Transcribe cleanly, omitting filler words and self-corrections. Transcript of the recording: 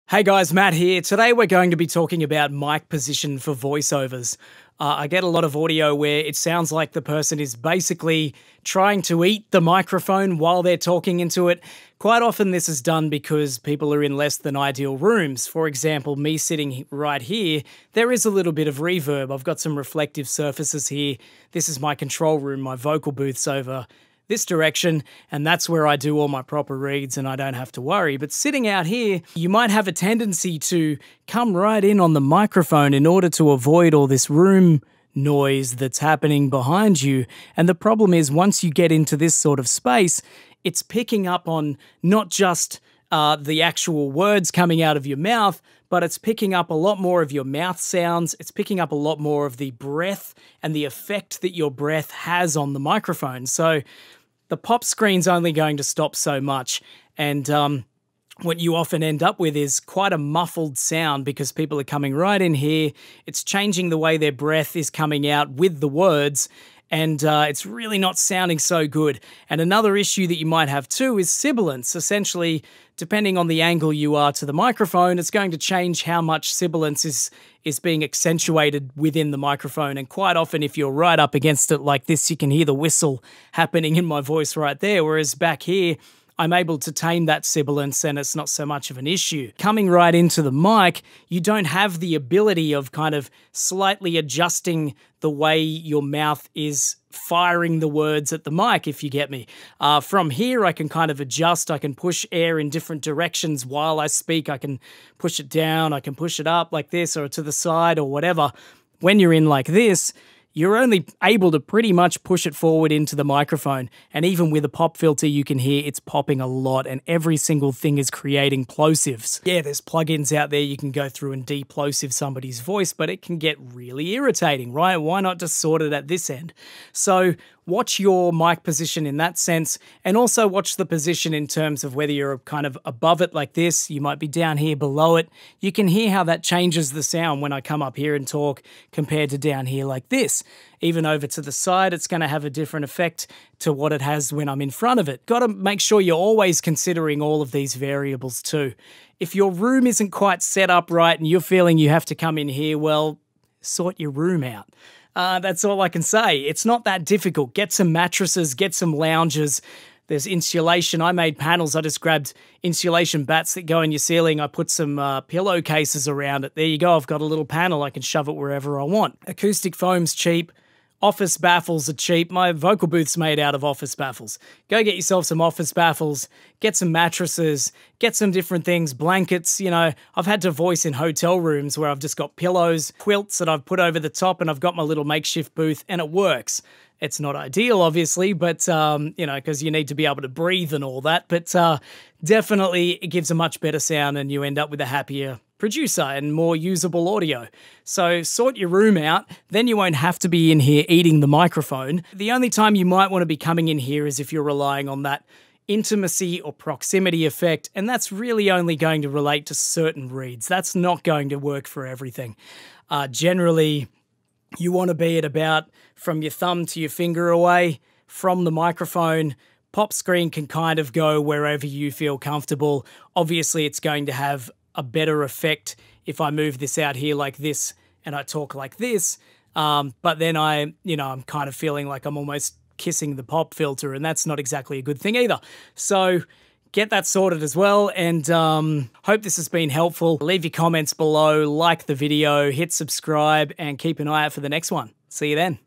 Hey guys, Matt here. Today we're going to be talking about mic position for voiceovers. I get a lot of audio where it sounds like the person is basically trying to eat the microphone while they're talking into it. Quite often this is done because people are in less than ideal rooms. For example, me sitting right here, there is a little bit of reverb. I've got some reflective surfaces here. This is my control room, my vocal booth's over this direction, and that's where I do all my proper reads and I don't have to worry. But sitting out here, you might have a tendency to come right in on the microphone in order to avoid all this room noise that's happening behind you. And the problem is, once you get into this sort of space, it's picking up on not just the actual words coming out of your mouth, but it's picking up a lot more of your mouth sounds. It's picking up a lot more of the breath and the effect that your breath has on the microphone. So the pop screen's only going to stop so much. And what you often end up with is quite a muffled sound because people are coming right in here. It's changing the way their breath is coming out with the words. And it's really not sounding so good. And another issue that you might have too is sibilance. Essentially, depending on the angle you are to the microphone, it's going to change how much sibilance is being accentuated within the microphone. And quite often, if you're right up against it like this, you can hear the whistle happening in my voice right there. Whereas back here, I'm able to tame that sibilance and it's not so much of an issue. Coming right into the mic, you don't have the ability of kind of slightly adjusting the way your mouth is firing the words at the mic, if you get me. From here, I can kind of adjust. I can push air in different directions while I speak. I can push it down. I can push it up like this or to the side or whatever. When you're in like this, you're only able to pretty much push it forward into the microphone. And even with a pop filter, you can hear it's popping a lot and every single thing is creating plosives. Yeah, there's plugins out there you can go through and deplosive somebody's voice, but it can get really irritating, right? Why not just sort it at this end? So watch your mic position in that sense, and also watch the position in terms of whether you're kind of above it like this, you might be down here below it. You can hear how that changes the sound when I come up here and talk compared to down here like this. Even over to the side, it's going to have a different effect to what it has when I'm in front of it. Got to make sure you're always considering all of these variables too. If your room isn't quite set up right and you're feeling you have to come in here, well, sort your room out. That's all I can say. It's not that difficult. Get some mattresses, get some lounges. There's insulation. I made panels. I just grabbed insulation bats that go in your ceiling. I put some pillowcases around it. There you go. I've got a little panel. I can shove it wherever I want. Acoustic foam's cheap. Office baffles are cheap. My vocal booth's made out of office baffles. Go get yourself some office baffles, get some mattresses, get some different things, blankets. You know, I've had to voice in hotel rooms where I've just got pillows, quilts that I've put over the top, and I've got my little makeshift booth, and it works. It's not ideal, obviously, but, you know, because you need to be able to breathe and all that, but definitely it gives a much better sound and you end up with a happier producer and more usable audio. So sort your room out, then you won't have to be in here eating the microphone. The only time you might want to be coming in here is if you're relying on that intimacy or proximity effect, and that's really only going to relate to certain reads. That's not going to work for everything. Generally, you want to be at about from your thumb to your finger away from the microphone. Pop screen can kind of go wherever you feel comfortable. Obviously, it's going to have a better effect if I move this out here like this and I talk like this. But then I'm kind of feeling like I'm almost kissing the pop filter, and that's not exactly a good thing either. So get that sorted as well, and hope this has been helpful. Leave your comments below, like the video, hit subscribe, and keep an eye out for the next one. See you then.